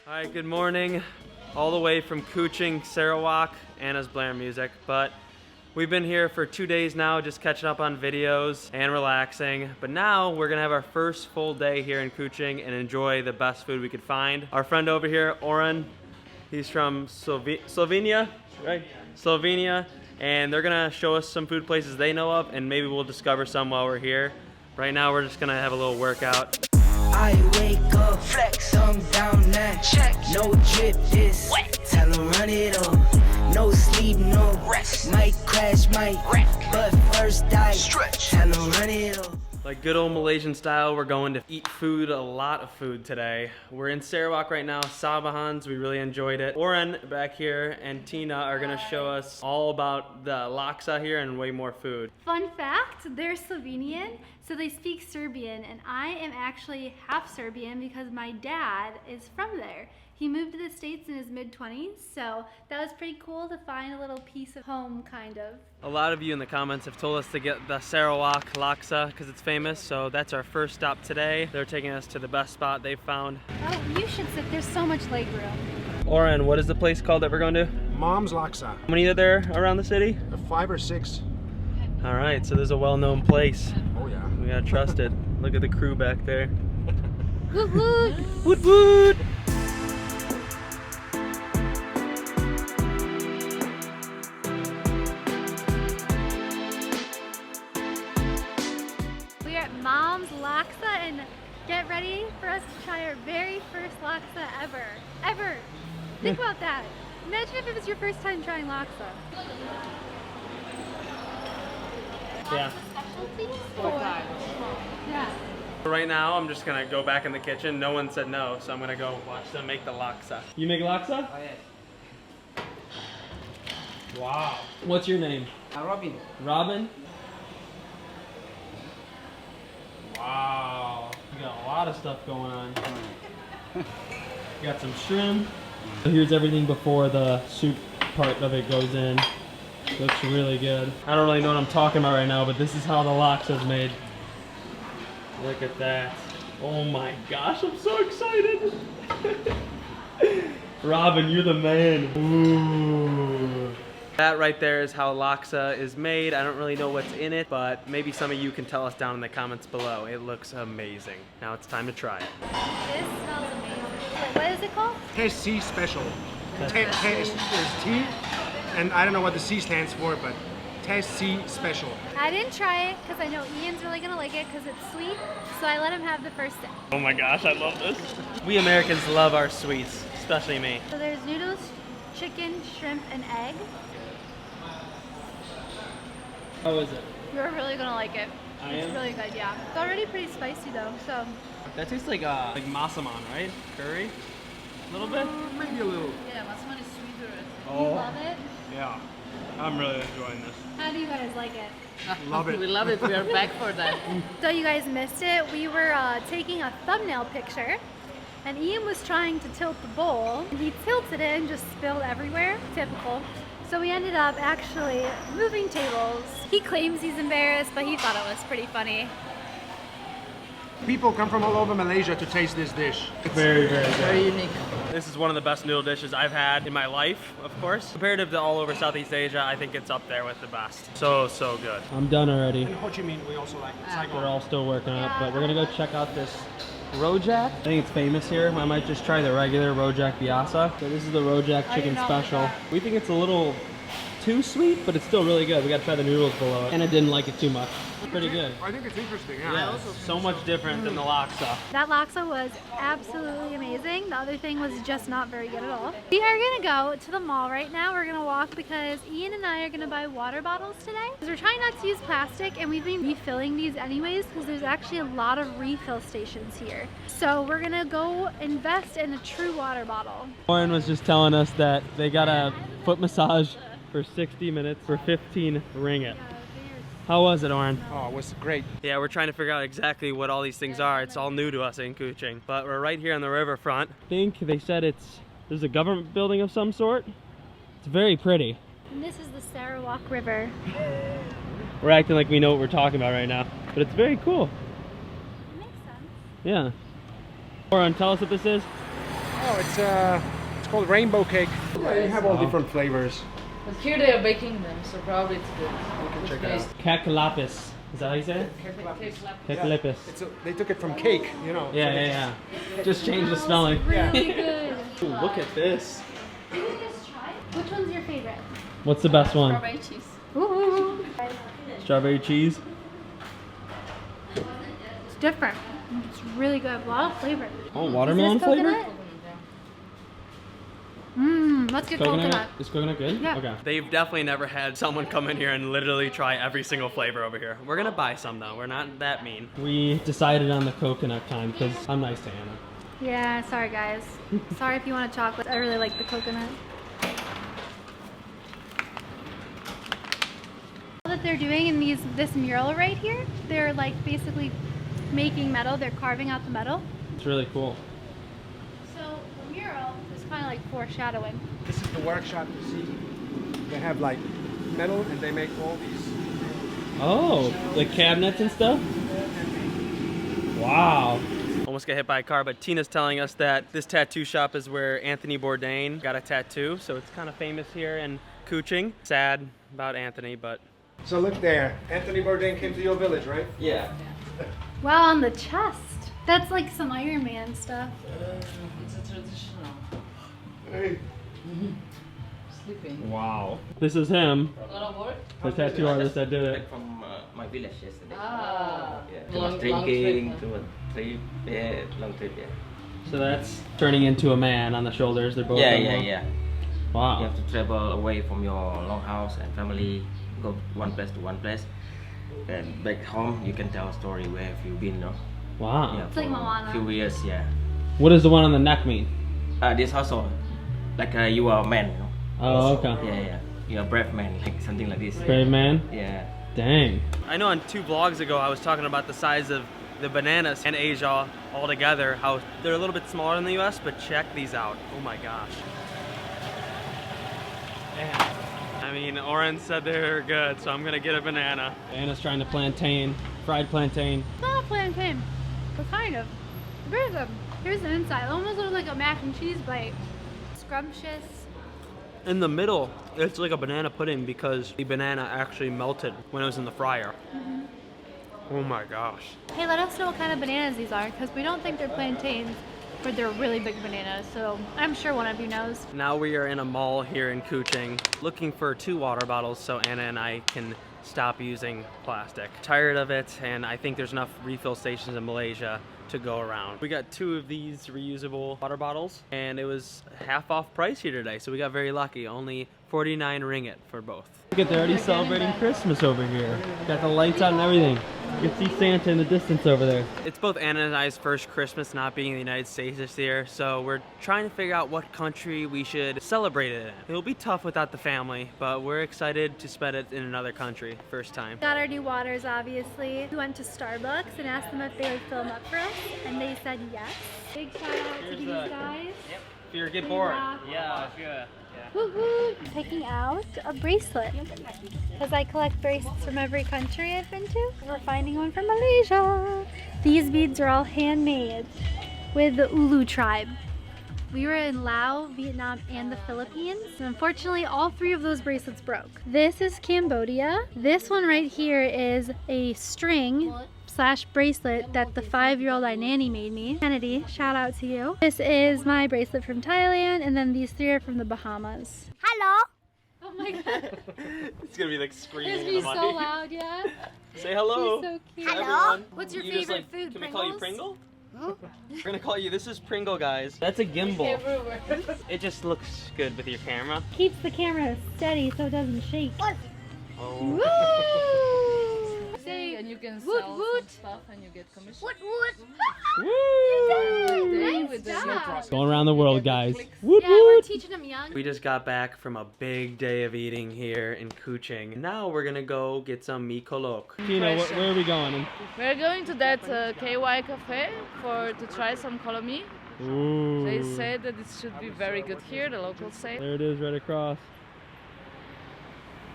All right, good morning, all the way from Kuching Sarawak, Anna's Blair music, but we've been here for 2 days now, just catching up on videos and relaxing, but now we're gonna have our first full day here in Kuching and enjoy the best food we could find. Our friend over here, Oren, he's from Slovenia, right? Slovenia, and they're gonna show us some food places they know of, and maybe we'll discover some while we're here. Right now, we're just gonna have a little workout. I wake up, flex, thumb down that check. No drip, this wet. Tell 'em run it up. No sleep, no rest. Might crash, might wreck. But first I stretch. Tell 'em run it up. Like good old Malaysian style, we're going to eat food, a lot of food today. We're in Sarawak right now, Sabahans, we really enjoyed it. Oren back here and Tina are gonna show us all about the laksa here and way more food. Fun fact, they're Slovenian, so they speak Serbian, and I am actually half Serbian because my dad is from there. He moved to the States in his mid-20s, so that was pretty cool to find a little piece of home, kind of. A lot of you in the comments have told us to get the Sarawak laksa because it's famous, so that's our first stop today. They're taking us to the best spot they've found. Oh, you should sit, there's so much leg room. Oren, what is the place called that we're going to? Mom's Laksa. How many are there around the city? 5 or 6. All right, so there's a well-known place. Oh yeah. We gotta trust it. Look at the crew back there. Woot woot! Woot woot! We are at Mom's Laksa, and get ready for us to try our very first laksa ever. Ever! Think about that. Imagine if it was your first time trying laksa. Yeah. Yeah. Right now, I'm just gonna go back in the kitchen. No one said no, so I'm gonna go watch them make the laksa. You make laksa? Oh, yes. Wow. What's your name? Robin. Robin? Wow. You got a lot of stuff going on. You got some shrimp. Here's everything before the soup part of it goes in. Looks really good. I don't really know what I'm talking about right now, but this is how the laksa is made. Look at that. Oh my gosh, I'm so excited. Robin, you're the man. Ooh. That right there is how laksa is made. I don't really know what's in it, but maybe some of you can tell us down in the comments below. It looks amazing. Now it's time to try it. This smells amazing. Wait, what is it called? TC special. T is T, and I don't know what the C stands for, but TC special. I didn't try it because I know Ian's really gonna like it because it's sweet, so I let him have the first sip. Oh my gosh, I love this. We Americans love our sweets, especially me. So there's noodles, chicken, shrimp, and egg. How is it? You're really gonna like it. It's really good, yeah. It's already pretty spicy though, so. That tastes like masaman, right? Curry? A little bit? Maybe a little. Yeah, Masman is sweeter. You love it? Yeah. I'm really enjoying this. How do you guys like it? Love it. We love it. We are back for that. So you guys missed it. We were taking a thumbnail picture, and Ian was trying to tilt the bowl, and he tilted it and just spilled everywhere. Typical. So we ended up actually moving tables. He claims he's embarrassed, but he thought it was pretty funny. People come from all over Malaysia to taste this dish. It's Very, very good. Very unique. This is one of the best noodle dishes I've had in my life, of course. Comparative to all over Southeast Asia, I think it's up there with the best. So, so good. I'm done already. in Ho Chi Minh, we also like it. We're all still working on it, but we're gonna go check out this Rojak. I think it's famous here. I might just try the regular Rojak Biasa. So this is the Rojak chicken special. We think it's a little too sweet, but it's still really good. We gotta try the noodles below it. And I didn't like it too much. Pretty good. I think it's interesting, yeah. Yeah, so much different than the laksa. That laksa was absolutely amazing. The other thing was just not very good at all. We are gonna go to the mall right now. We're gonna walk because Ian and I are gonna buy water bottles today. Because we're trying not to use plastic, and we've been refilling these anyways because there's actually a lot of refill stations here. So we're gonna go invest in a true water bottle. Lauren was just telling us that they got a foot massage for 60 minutes for 15 ringgit. How was it, Oren? Oh, it was great. Yeah, we're trying to figure out exactly what all these things are. It's all new to us in Kuching. But we're right here on the riverfront. I think they said there's a government building of some sort. It's very pretty. And this is the Sarawak River. We're acting like we know what we're talking about right now. But it's very cool. It makes sense. Yeah. Oren, tell us what this is. Oh, it's called rainbow cake. Yeah, you have all different flavors. But here they are baking them, so probably it's good. You can check it out. Kakalapis. Is that how you say it? Kakalapis. They took it from cake, you know. Yeah. Just change the spelling. Really good. Ooh, look at this. Can we just try it? Which one's your favorite? What's the best one? Strawberry cheese. Ooh. Strawberry cheese. It's different. It's really good. A lot of flavor. Oh, watermelon flavor? Let's get coconut. Is coconut good? Yeah. Okay. They've definitely never had someone come in here and literally try every single flavor over here. We're gonna buy some though. We're not that mean. We decided on the coconut time because I'm nice to Anna. Yeah, sorry guys. Sorry if you want a chocolate. I really like the coconut. All that they're doing in this mural right here, they're like basically making metal. They're carving out the metal. It's really cool. So the mural is kind of like foreshadowing. This is the workshop you see. They have like metal and they make all these. Oh, the cabinets and stuff? Wow. Almost got hit by a car, but Tina's telling us that this tattoo shop is where Anthony Bourdain got a tattoo, so it's kind of famous here in Kuching. Sad about Anthony, but... So look there. Anthony Bourdain came to your village, right? Yeah. Wow, on the chest. That's like some Iron Man stuff. It's a traditional. Hey. Sleeping. Wow. This is him, A lot of work? the tattoo artist that did it. From my village yesterday. Ah. Yeah, too much drinking, too much sleep, yeah, long trip, yeah. So that's turning into a man on the shoulders. They're both Yeah, on yeah, one. yeah. You Wow. have to travel away from your long house and family, go one place to one place. Then back home, you can tell a story where have you been, no? Wow. Yeah, It's like for Moana. a few years, yeah. What does the one on the neck mean? This also, like you are a man, you know? Oh, okay. Yeah. You're a brave man, like something like this. Brave man? Yeah. Dang. I know on 2 vlogs ago I was talking about the size of the bananas in Asia all together, how they're a little bit smaller in the US, but check these out. Oh my gosh. Man. I mean, Oren said they were good, so I'm gonna get a banana. Anna's trying to plantain, fried plantain. It's not a plantain, but kind of. Very good. Here's the inside. It almost looks like a mac and cheese bite. Scrumptious. In the middle, it's like a banana pudding because the banana actually melted when it was in the fryer. Oh my gosh. Hey, let us know what kind of bananas these are, because we don't think they're plantains, but they're really big bananas, so I'm sure one of you knows. Now we are in a mall here in Kuching looking for 2 water bottles so Anna and I can stop using plastic. Tired of it, and I think there's enough refill stations in Malaysia to go around. We got 2 of these reusable water bottles, and it was half off price here today, so we got very lucky. Only 49 ringgit for both. Look at, they're already celebrating Christmas over here. Got the lights out and everything. You can see Santa in the distance over there. It's both Anna and I's first Christmas not being in the United States this year, so we're trying to figure out what country we should celebrate it in. It'll be tough without the family, but we're excited to spend it in another country, first time. Got our new waters, obviously. We went to Starbucks and asked them if they would fill them up for us, and they said yes. Big shout out to these guys. Yep. If you're get bored. Yeah. Yeah. Woohoo! Taking out a bracelet, because I collect bracelets from every country I've been to. We're finding one from Malaysia. These beads are all handmade with the Ulu tribe. We were in Laos, Vietnam, and the Philippines. And unfortunately, all 3 of those bracelets broke. This is Cambodia. This one right here is a string / bracelet that the 5-year-old I nanny made me. Kennedy, shout out to you. This is my bracelet from Thailand, and then these 3 are from the Bahamas. Hello. Oh my god. It's gonna be like screaming It's in the be mic. so loud, yeah. Say hello. She's so cute. to everyone. What's your You just, favorite like, food, Can we call you Pringles? Pringle? We're gonna call you, this is Pringle, guys. That's a gimbal. Everywhere. It just looks good with your camera. Keeps the camera steady so it doesn't shake. Oh. Woo! Say And you can woot sell woot. some stuff and you get commission. Woot woot. Woo! Day Nice with the job. Going around the world, guys. clicks. Woot Yeah, we're woot! teaching them young. We just got back from a big day of eating here in Kuching. Now we're gonna go get some mee kolok. Tina, where are we going? We're going to that KY cafe to try some KOLO MEE. Ooh. They say that it should be very good here, the locals say. There it is right across.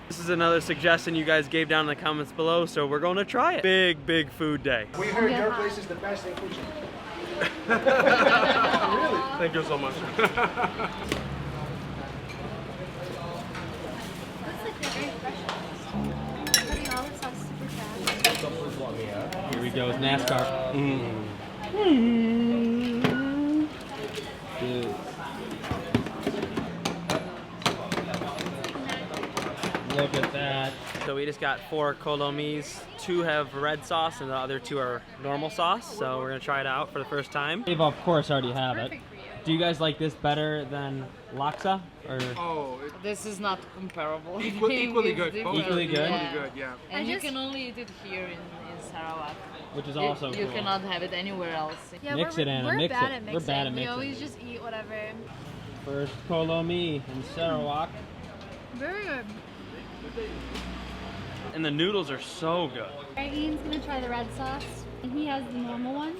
This is another suggestion you guys gave down in the comments below, so we're going to try it. Big food day. We heard your place is the best in Kuching. Really? Thank you so much. Looks like they're very fresh. Putting all the sauce super fast. Here we go with NASCAR. Dude. Look at that. So we just got 4 KOLO MEEs. 2 have red sauce and the other 2 are normal sauce. So we're gonna try it out for the first time. Ava, of course, already have it. Perfect for you. Do you guys like this better than Laksa? Or Oh, This is not comparable. equally It's good. different. Both Equally good? Yeah. Equally good, yeah. And I you just- can only eat it here in Sarawak. which is You- also you cool. cannot have it anywhere else. Yeah, Mix we're, it, Anna, we're mix bad it. at We're mixing. bad at We mixing. always just eat whatever. First KOLO MEE in Sarawak. Very good. And the noodles are so good. Alright, Ian's gonna try the red sauce, and he has the normal one.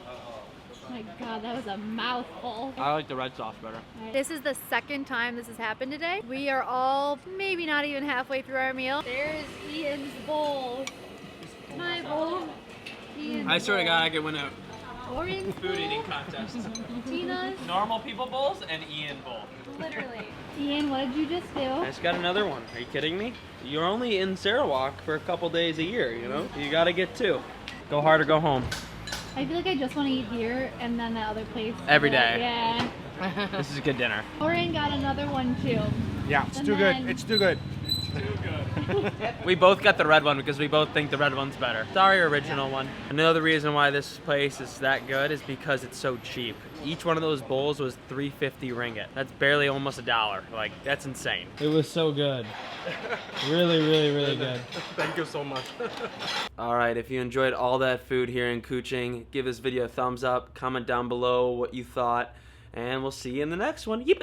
Oh my god, that was a mouthful. I like the red sauce better. This is the second time this has happened today. We are all maybe not even halfway through our meal. There's Ian's bowl. My bowl. Ian's I swear to bowl. God, I could win a Orange food eating bowl. contest. Tina's. Normal people bowls and Ian bowl. Literally. Ian, what did you just do? I just got another one. Are you kidding me? You're only in Sarawak for a couple days a year, you know? You gotta get 2. Go hard or go home. I feel like I just want to eat here and then that other place. Every day. Yeah. This is a good dinner. Oren got another one too. Yeah, it's And too then- good. It's too good. We both got the red one because we both think the red one's better. It's our original one. Another reason why this place is that good is because it's so cheap. Each one of those bowls was 350 ringgit. That's barely almost $1. Like, that's insane. It was so good. Really good. Thank you so much. All right, if you enjoyed all that food here in Kuching, give this video a thumbs up, comment down below what you thought, and we'll see you in the next one. Yip,